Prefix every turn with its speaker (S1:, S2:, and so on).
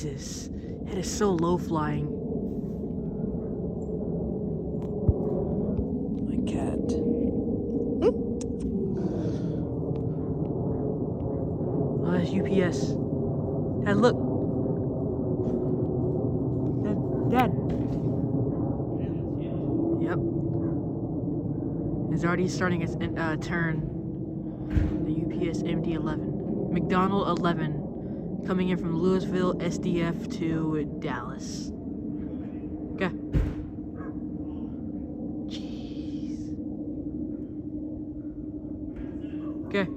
S1: Jesus, it is so low flying. My cat. Oh, that's UPS. Dad, look. Dad. Yep. It's already starting its turn. The UPS MD-11. McDonald 11. Coming in from Louisville, SDF to Dallas. Okay. Jeez. Okay.